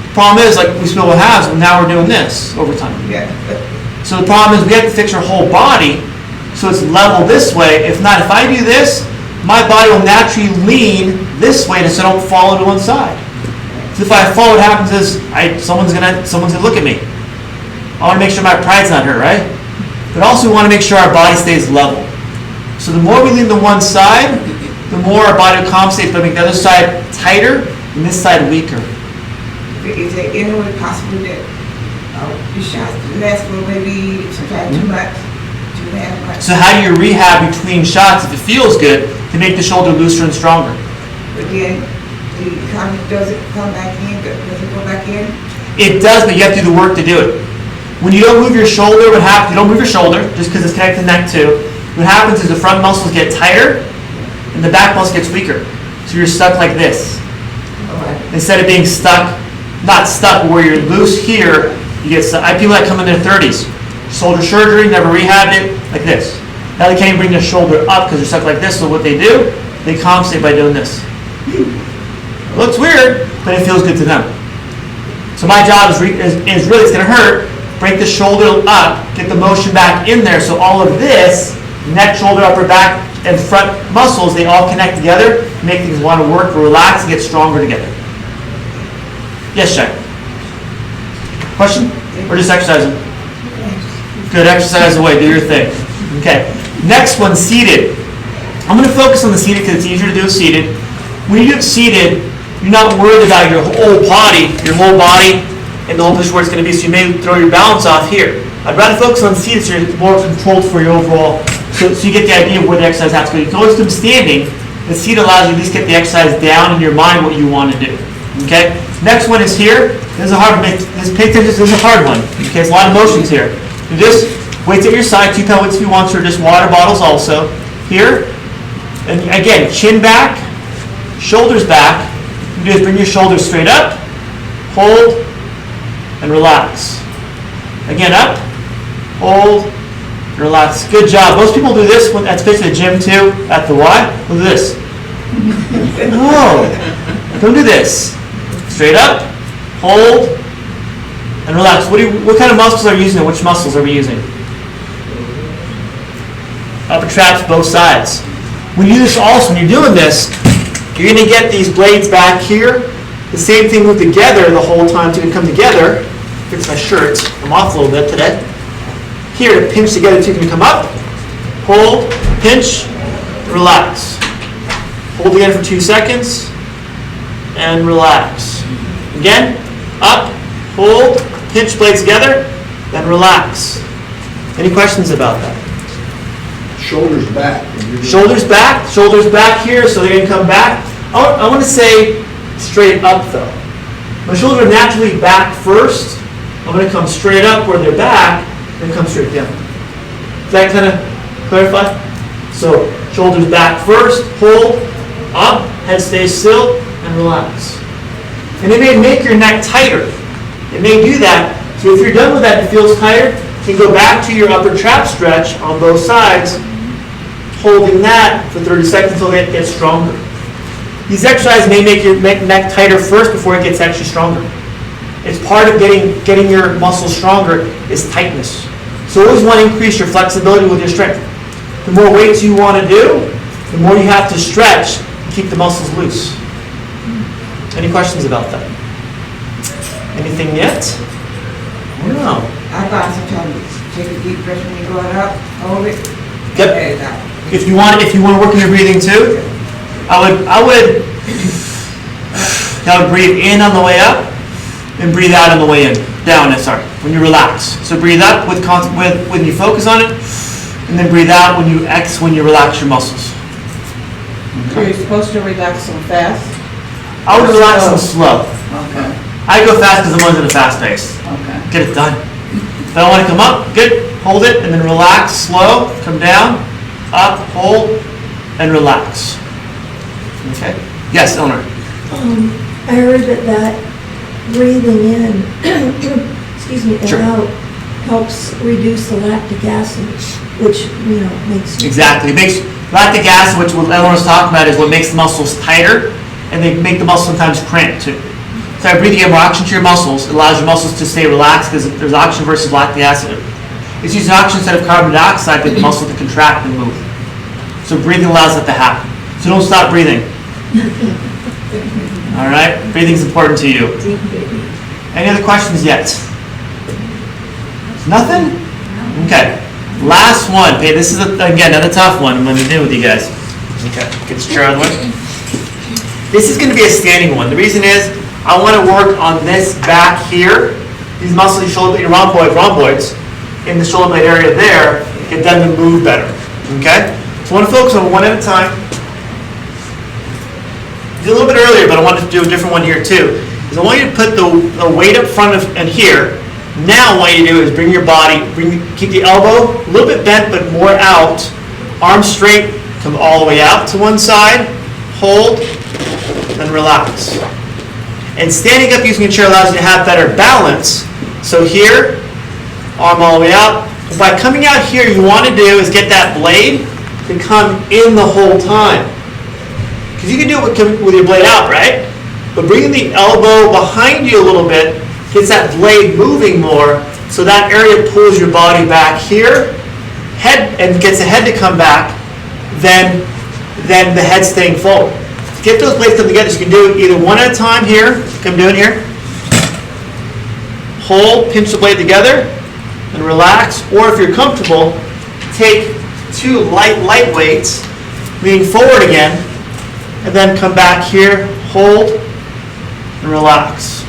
Speaker 1: The problem is, like we still have, now we're doing this over time.
Speaker 9: Yeah.
Speaker 1: So the problem is we have to fix our whole body so it's level this way. If not, if I do this, my body will naturally lean this way so I don't fall to one side. So if I fall, what happens is someone's gonna look at me. I want to make sure my pride's not hurt, right? But also we want to make sure our body stays level. So the more we lean to one side, the more our body compensates by making the other side tighter and this side weaker.
Speaker 9: Is there any way possible that the shots last for maybe sometimes 2 months, 2.5 months?
Speaker 1: So how do you rehab between shots if it feels good to make the shoulder looser and stronger?
Speaker 9: But then, does it come back in? Does it go back in?
Speaker 1: It does, but you have to do the work to do it. When you don't move your shoulder, what happens? You don't move your shoulder just because it's connected to the neck too. What happens is the front muscles get tighter and the back muscle gets weaker. So you're stuck like this. Instead of being stuck, not stuck, but where you're loose here, you get stuck. I have people that come in their 30s, shoulder surgery, never rehabbed it, like this. Now they can't even bring their shoulder up because they're stuck like this, so what they do, they compensate by doing this. It looks weird, but it feels good to them. So my job is really, it's going to hurt, break the shoulder up, get the motion back in there, so all of this, neck, shoulder, upper back, and front muscles, they all connect together, make things want to work, relax, and get stronger together. Yes, Jack? Question? Or just exercising? Good, exercise away, do your thing. Okay, next one, seated. I'm going to focus on the seated because it's easier to do it seated. When you do it seated, you're not worried about your whole body, and the whole position where it's going to be, so you may throw your balance off here. I'd rather focus on seated so you're more controlled for your overall, so you get the idea of where the exercise has to go. You can always do them standing, but seated allows you to at least get the exercise down in your mind what you want to do. Okay? Next one is here. This is a hard one. Pay attention, this is a hard one. Okay, it's a lot of motions here. Do this, weights at your side, 2 pound weights if you want to, or just water bottles also. Here, and again, chin back, shoulders back. What you do is bring your shoulders straight up, hold, and relax. Again, up, hold, and relax. Good job. Most people do this, especially at the gym too, at the Y. Look at this. No, don't do this. Straight up, hold, and relax. What kind of muscles are you using? Which muscles are we using? Upper traps, both sides. When you do this also, when you're doing this, you're going to get these blades back here. The same thing move together the whole time so you can come together. Fix my shirt. I'm off a little bit today. Here to pinch together so you can come up, hold, pinch, relax. Hold again for 2 seconds, and relax. Again, up, hold, pinch blades together, then relax. Any questions about that?
Speaker 6: Shoulders back.
Speaker 1: Shoulders back here, so they're going to come back. I want to say straight up though. My shoulders are naturally back first. I'm going to come straight up where they're back, then come straight down. Does that kind of clarify? So shoulders back first, hold, up, head stays still, and relax. And it may make your neck tighter. It may do that. So if you're done with that and it feels tighter, you can go back to your upper trap stretch on both sides, holding that for 30 seconds until it gets stronger. These exercises may make your neck tighter first before it gets actually stronger. It's part of getting your muscles stronger is tightness. So always want to increase your flexibility with your strength. The more weights you want to do, the more you have to stretch to keep the muscles loose. Any questions about that? Anything yet? No.
Speaker 9: I thought sometimes take a deep breath when you're going up, hold it.
Speaker 1: Yep.
Speaker 9: And out.
Speaker 1: If you want to work on your breathing too, I would breathe in on the way up and breathe out on the way in. Down, sorry, when you relax. So breathe up when you focus on it, and then breathe out when you relax your muscles.
Speaker 3: So you're supposed to relax them fast?
Speaker 1: I would relax them slow.
Speaker 3: Okay,
Speaker 1: I go fast because I'm always at a fast pace.
Speaker 3: okay.
Speaker 1: Get it done. If I want to come up, good, hold it, and then relax, slow, come down, up, hold, and relax. Okay? Yes, Eleanor.
Speaker 4: I heard that breathing in, excuse me, and
Speaker 1: Sure.
Speaker 4: out helps reduce the lactic acid, which, you know, makes.
Speaker 1: Exactly. It makes lactic acid, which what Evelyn was talking about, is what makes the muscles tighter, and they make the muscles sometimes cramp too. So by breathing in more oxygen to your muscles, it allows your muscles to stay relaxed because there's oxygen versus lactic acid. It's using oxygen instead of carbon dioxide to get the muscle to contract and move. So breathing allows that to happen. So don't stop breathing. All right? Breathing is important to you. Any other questions yet? Nothing? Okay. Last one. Okay, this is, again, another tough one I'm going to do with you guys. Okay, get your chair out of the way. This is going to be a standing one. The reason is, I want to work on this back here. These muscles, your shoulder, your rhomboids, in the shoulder blade area there, get them to move better. Okay? So I want to focus on one at a time. Did a little bit earlier, but I want to do a different one here too. Is I want you to put the weight up front of and here. Now what you do is bring your body, keep the elbow a little bit bent but more out. Arms straight, come all the way out to one side. Hold, and relax. And standing up using a chair allows you to have better balance. So here, arm all the way out. By coming out here, you want to do is get that blade to come in the whole time. Because you can do it with your blade out, right? But bringing the elbow behind you a little bit gets that blade moving more, so that area pulls your body back here, and gets the head to come back, then the head staying forward. To get those blades come together, so you can do it either one at a time here, come do it here, hold, pinch the blade together, and relax, or if you're comfortable, take two light weights, lean forward again, and then come back here, hold, and relax.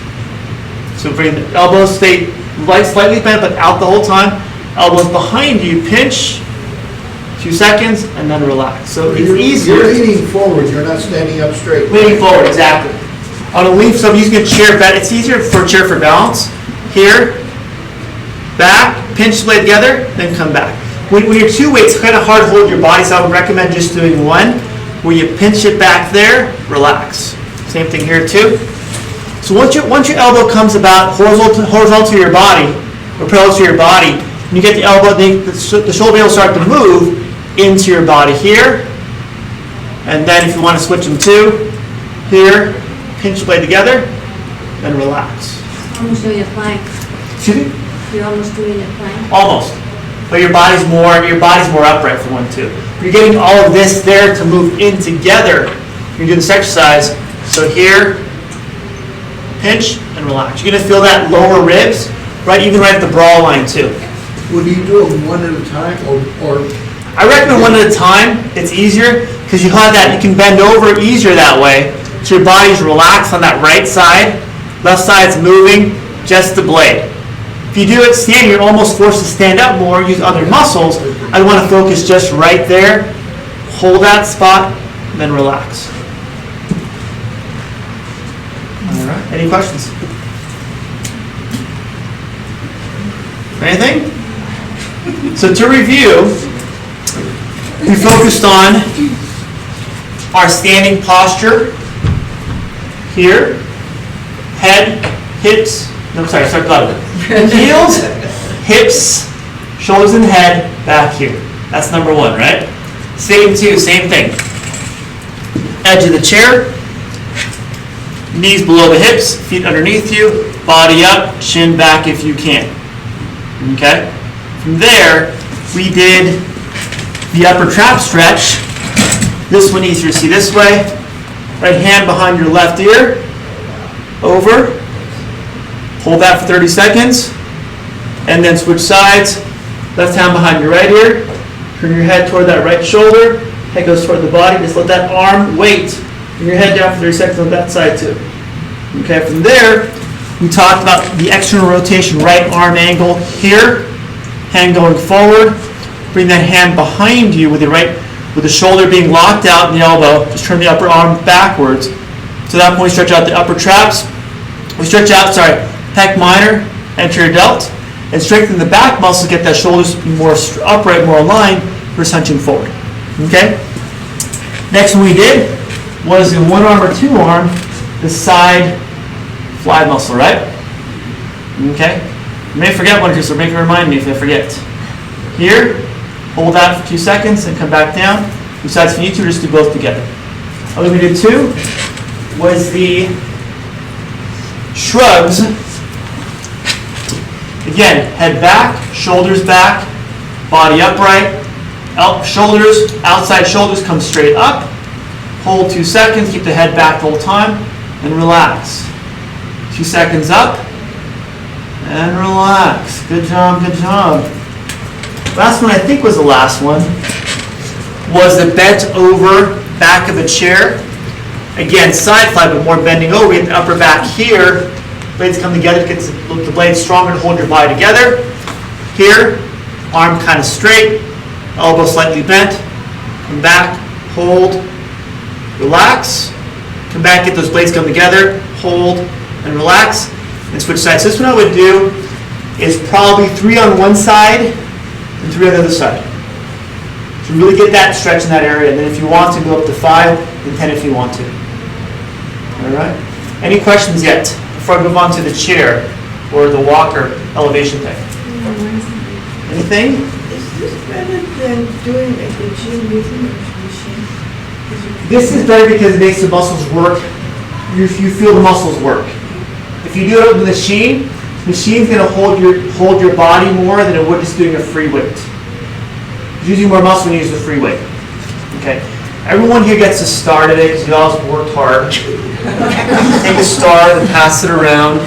Speaker 1: So bring the elbows, stay slightly bent, but out the whole time. Elbows behind you, pinch, 2 seconds, and then relax. So it's easier.
Speaker 6: You're leaning forward, you're not standing up straight.
Speaker 1: Leaning forward, exactly. On a lean, so I'm using a chair bed. It's easier for a chair for balance. Here, back, pinch the blade together, then come back. When you're two weights, it's kind of hard to hold your body, so I would recommend just doing one, where you pinch it back there, relax. Same thing here too. So once your elbow comes about horizontal to your body, or parallel to your body, and you get the elbow, the shoulder blade will start to move into your body here. And then if you want to switch them to here, pinch the blade together, and relax.
Speaker 2: Almost doing a plank.
Speaker 1: Excuse me?
Speaker 2: You're almost doing a plank.
Speaker 1: Almost. But your body's more upright for one too. You're getting all of this there to move in together. You're doing this exercise. So here, pinch and relax. You're going to feel that lower ribs, right? Even right at the brow line too.
Speaker 6: Would you do them one at a time, or?
Speaker 1: I recommend one at a time. It's easier because you have that. You can bend over easier that way. So your body's relaxed on that right side. Left side's moving, just the blade. If you do it standing, you're almost forced to stand up more, use other muscles. I want to focus just right there. Hold that spot, and then relax. All right. Any questions? Anything? So to review, we focused on our standing posture here, head, hips, heels, hips, shoulders and head, back here. That's number one, right? Same thing. Edge of the chair, knees below the hips, feet underneath you, body up, chin back if you can. Okay? From there, we did the upper trap stretch. This one easier to see this way. Right hand behind your left ear, over. Hold that for 30 seconds, and then switch sides. Left hand behind your right ear. Turn your head toward that right shoulder. Head goes toward the body. Just let that arm wait. Bring your head down for 30 seconds on that side too. Okay, from there, we talked about the external rotation, right arm angle here. Hand going forward. Bring that hand behind you with the shoulder being locked out and the elbow. Just turn the upper arm backwards. To that point, we stretch out the upper traps. We stretch out, pec minor, anterior delt, and strengthen the back muscles, get that shoulders more upright, more aligned for hunching forward. Okay? Next one we did was in one arm or two arm, the side fly muscle, right? Okay? You may forget one or two, so make it remind me if I forget. Here, hold that for 2 seconds and come back down. Besides, if you need to, just do both together. Other we did too was the shrugs. Again, head back, shoulders back, body upright, shoulders, outside shoulders come straight up. Hold 2 seconds, keep the head back the whole time, and relax. 2 seconds up, and relax. Good job, good job. Last one, I think was the last one, was the bent over back of a chair. Again, side fly, but more bending over. Get the upper back here. Blades come together, get the blades stronger to hold your body together. Here, arm kind of straight, elbow slightly bent. Come back, hold, relax. Come back, get those blades come together, hold, and relax. And switch sides. So this one I would do is probably 3 on one side and 3 on the other side. So really get that stretch in that area. And then if you want to, go up to 5 and 10 if you want to. All right? Any questions yet before I move on to the chair or the walker elevation thing? Anything?
Speaker 4: Is this better than doing like a gym rhythm machine?
Speaker 1: This is better because it makes the muscles work. You feel the muscles work. If you do it with the machine's going to hold your body more than it would just doing a free weight. You're using more muscle when you use the free weight. Okay. Everyone here gets a star today because you all worked hard. Take a star and pass it around.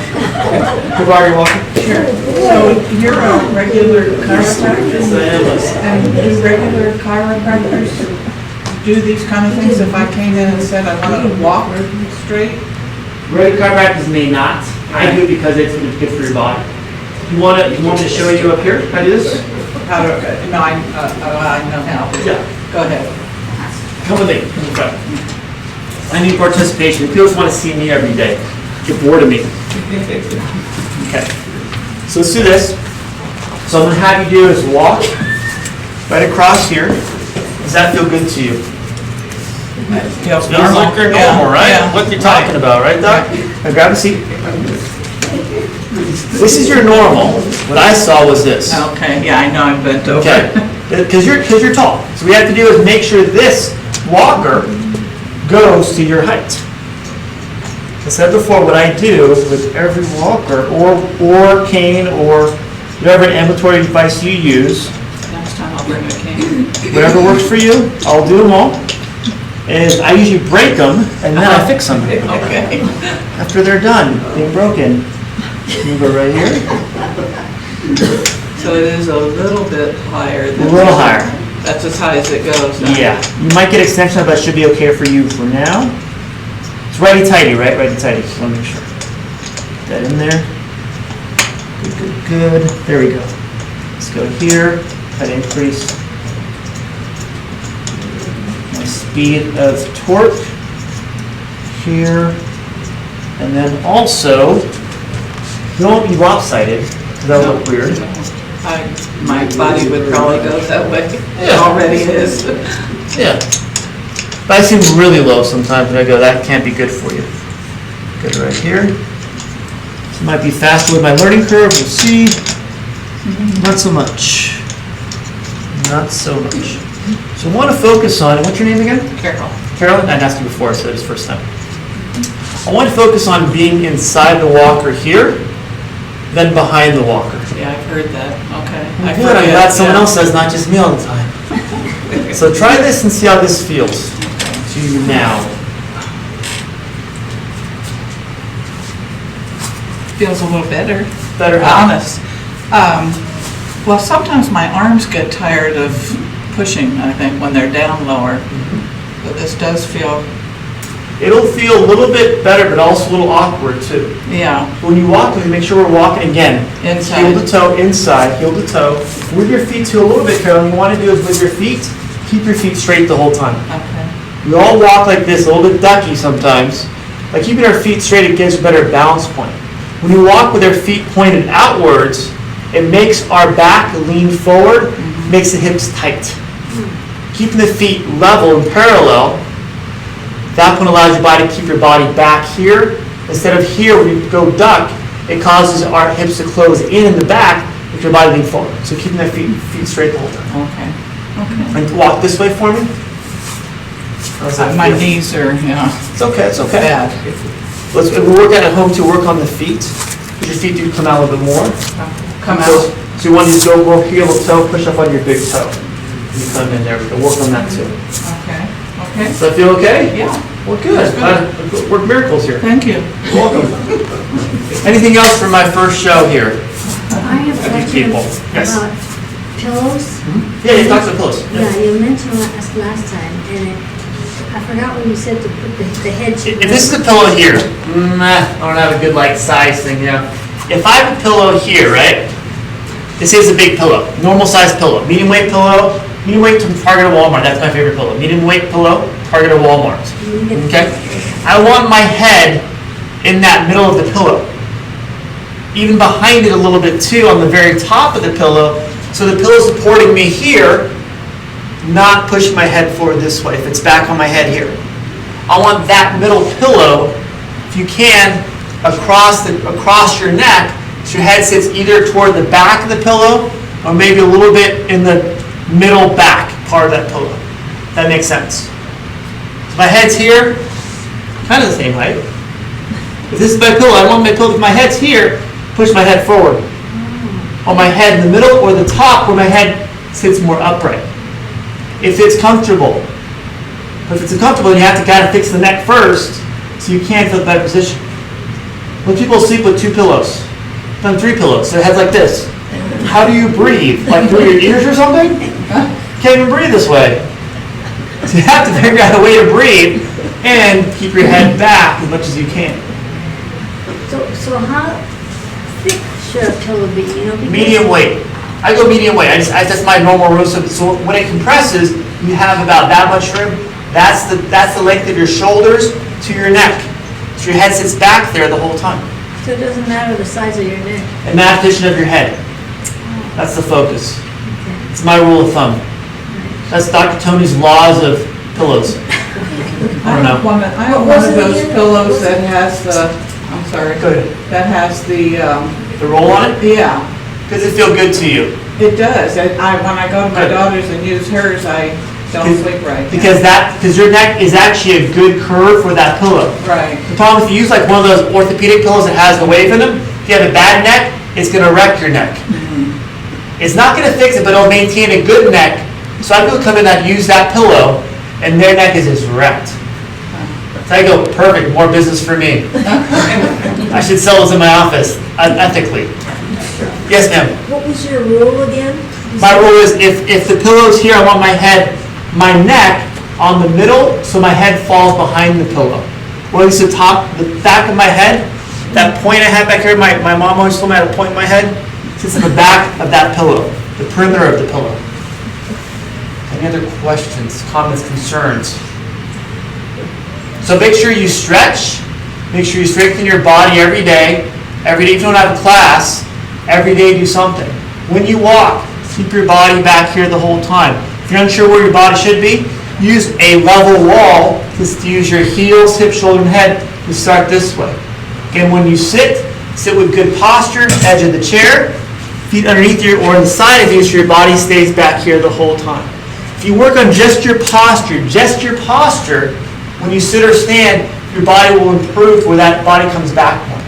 Speaker 1: Gloria, you're welcome.
Speaker 3: Sure. So you're a regular chiropractor?
Speaker 1: Yes, I am.
Speaker 3: And do regular chiropractors do these kind of things? If I came in and said I wanted to walk straight?
Speaker 1: Regular chiropractors may not. I do it because it's good for your body. You want me to show you up here? Can I do this?
Speaker 3: How do, no, I know how.
Speaker 1: Yeah.
Speaker 3: Go ahead.
Speaker 1: Come with me. Come in front. I need participation. People just want to see me every day. Get bored of me. Okay. So let's do this. So I'm going to have you do is walk right across here. Does that feel good to you?
Speaker 3: Feels
Speaker 1: Feels like you're normal, right?
Speaker 3: Yeah.
Speaker 1: What you're talking about, right, Doc? Now grab a seat. This is your normal. What I saw was this.
Speaker 3: Okay, yeah, I know I'm bent over.
Speaker 1: Okay, because you're tall. So what we have to do is make sure this walker goes to your height. As I said before, what I do with every walker or cane or whatever ambulatory device you use,
Speaker 3: Next time I'll bring a cane.
Speaker 1: whatever works for you, I'll do them all, is I usually break them and then I fix them.
Speaker 3: Okay.
Speaker 1: After they're done being broken, you go right here,
Speaker 3: So it is a little bit higher
Speaker 1: a
Speaker 3: than.
Speaker 1: little higher.
Speaker 3: That's as high as it goes now.
Speaker 1: Yeah, you might get extension, but that should be okay for you for now. It's righty-tighty, right? Righty-tighty, just want to make sure. Put that in there. Good, good, good. There we go. Let's go here, try to increase my speed of torque here. And then also, don't be lopsided, because that would look weird.
Speaker 3: My body would probably go that way. It
Speaker 1: Yeah.
Speaker 3: already is.
Speaker 1: Yeah. But I seem really low sometimes when I go, that can't be good for you. Good right here. This might be faster with my learning curve, we'll see. Not so much. Not so much. So I want to focus on, what's your name again?
Speaker 3: Carol.
Speaker 1: Carolyn? I asked you before, so it's first time. I want to focus on being inside the walker here, then behind the walker.
Speaker 3: Yeah, I've heard that. Okay. I
Speaker 1: Good, I'm
Speaker 3: forget,
Speaker 1: glad someone
Speaker 3: yeah.
Speaker 1: else says, not just me all the time. So try this and see how this feels to you now.
Speaker 3: Feels a little better.
Speaker 1: Better how?
Speaker 3: Honest. Well, sometimes my arms get tired of pushing, I think, when they're down lower. But this does feel,
Speaker 1: It'll feel a little bit better, but also a little awkward too.
Speaker 3: yeah,
Speaker 1: When you walk, we make sure we're walking again. Heel
Speaker 3: inside.
Speaker 1: to toe, inside, heel to toe. With your feet too a little bit, Carolyn. What you want to do is with your feet, keep your feet straight the whole time.
Speaker 3: Okay.
Speaker 1: We all walk like this, a little bit ducky sometimes. By keeping our feet straight, it gives a better balance point. When you walk with our feet pointed outwards, it makes our back lean forward, makes the hips tight. Keeping the feet level and parallel, that one allows your body to keep your body back here. Instead of here, when you go duck, it causes our hips to close in the back with your body lean forward. So keeping that feet straight the whole time.
Speaker 3: Okay, okay.
Speaker 1: And walk this way for me. How's that
Speaker 3: My
Speaker 1: feel?
Speaker 3: knees are,
Speaker 1: It's okay, it's okay.
Speaker 3: bad.
Speaker 1: We'll work at home to work on the feet. Your feet do come out a little bit more.
Speaker 3: Come
Speaker 1: So,
Speaker 3: out.
Speaker 1: so you want to just go heel toe, push up on your big toe. You come in there, we'll work on that too.
Speaker 3: Okay, okay.
Speaker 1: Does that feel okay?
Speaker 3: Yeah,
Speaker 1: Well, good. Work miracles here.
Speaker 3: thank you.
Speaker 1: You're welcome. Anything else for my first show here?
Speaker 2: I have a question
Speaker 1: People. Yes.
Speaker 2: about pillows.
Speaker 1: Yeah, you talked about pillows.
Speaker 2: Yeah, you mentioned last time, and I forgot when you said to put the head.
Speaker 1: If this is a pillow here, I don't have a good size thing, If I have a pillow here, right? This is a big pillow, normal size pillow, medium weight pillow, medium weight from Target or Walmart. That's my favorite pillow. Medium weight pillow, Target or Walmart. Okay? I want my head in that middle of the pillow. Even behind it a little bit too, on the very top of the pillow, so the pillow supporting me here, not pushing my head forward this way, if it's back on my head here. I want that middle pillow, if you can, across your neck, so your head sits either toward the back of the pillow, or maybe a little bit in the middle back part of that pillow. That makes sense. So my head's here, kind of the same height. If this is my pillow, I want my pillow, if my head's here, push my head forward. On my head in the middle or the top where my head sits more upright. If it's comfortable. But if it's uncomfortable, then you have to kind of fix the neck first so you can't feel that position. When people sleep with 2 pillows, then 3 pillows, their head's like this. How do you breathe? Like through your ears or something? Can't even breathe this way. So you have to figure out a way to breathe and keep your head back as much as you can.
Speaker 2: So how thick should a pillow be, because-
Speaker 1: Medium weight. I go medium weight. That's my normal rule. So when it compresses, you have about that much room. That's the length of your shoulders to your neck. So your head sits back there the whole time.
Speaker 2: So it doesn't matter the size of your neck.
Speaker 1: And that position of your head. That's the focus.
Speaker 2: Okay.
Speaker 1: It's my rule of thumb. That's Dr. Tony's laws of pillows. I don't know.
Speaker 3: I have one of those pillows that has the, I'm sorry.
Speaker 1: Go ahead.
Speaker 3: That has the,
Speaker 1: The roll on it?
Speaker 3: yeah,
Speaker 1: Does it feel good to you?
Speaker 3: it does. When I go to my
Speaker 1: Good.
Speaker 3: daughter's and use hers, I don't sleep right.
Speaker 1: Because your neck is actually a good curve for that pillow.
Speaker 3: Right,
Speaker 1: The problem if you use like one of those orthopedic pillows that has the wave in them, if you have a bad neck, it's going to wreck your neck. It's not going to fix it, but it'll maintain a good neck. So I people come in that use that pillow, and their neck is just wrecked. So I go, perfect, more business for me. I should sell those in my office, ethically. Yes, ma'am.
Speaker 4: What was your rule again?
Speaker 1: My rule is if the pillow's here, I want my neck on the middle, so my head falls behind the pillow. Or at least the back of my head, that point I have back here, my mom always told me I had a point in my head, sits in the back of that pillow, the perimeter of the pillow. Any other questions, comments, concerns? So make sure you stretch, make sure you strengthen your body every day. Every day, if you don't have a class, every day do something. When you walk, keep your body back here the whole time. If you're unsure where your body should be, use a level wall to use your heels, hips, shoulder, and head to start this way. Again, when you sit with good posture, edge of the chair, feet underneath you or on the side of you so your body stays back here the whole time. If you work on just your posture, when you sit or stand, your body will improve where that body comes back more.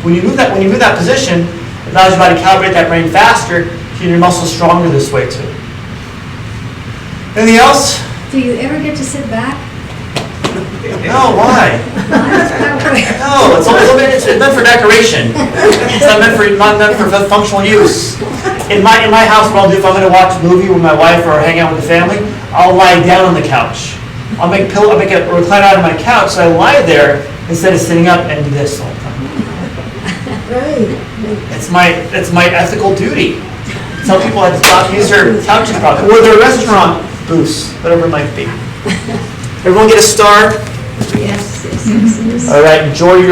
Speaker 1: When you move that position, it allows your body to calibrate that brain faster, keeping your muscles stronger this way too. Anything else?
Speaker 2: Do you ever get to sit back?
Speaker 1: No, why? No, it's meant for decoration. It's not meant for functional use. In my house, what I'll do if I'm going to watch a movie with my wife or hang out with the family, I'll lie down on the couch. I'll make a recline out of my couch, so I lie there instead of sitting up and do this all the time.
Speaker 4: Right.
Speaker 1: It's my ethical duty. Tell people how to stop use their couches properly, or their restaurant booths, whatever it might be. Everyone get a star?
Speaker 2: Yes.
Speaker 1: All right, enjoy your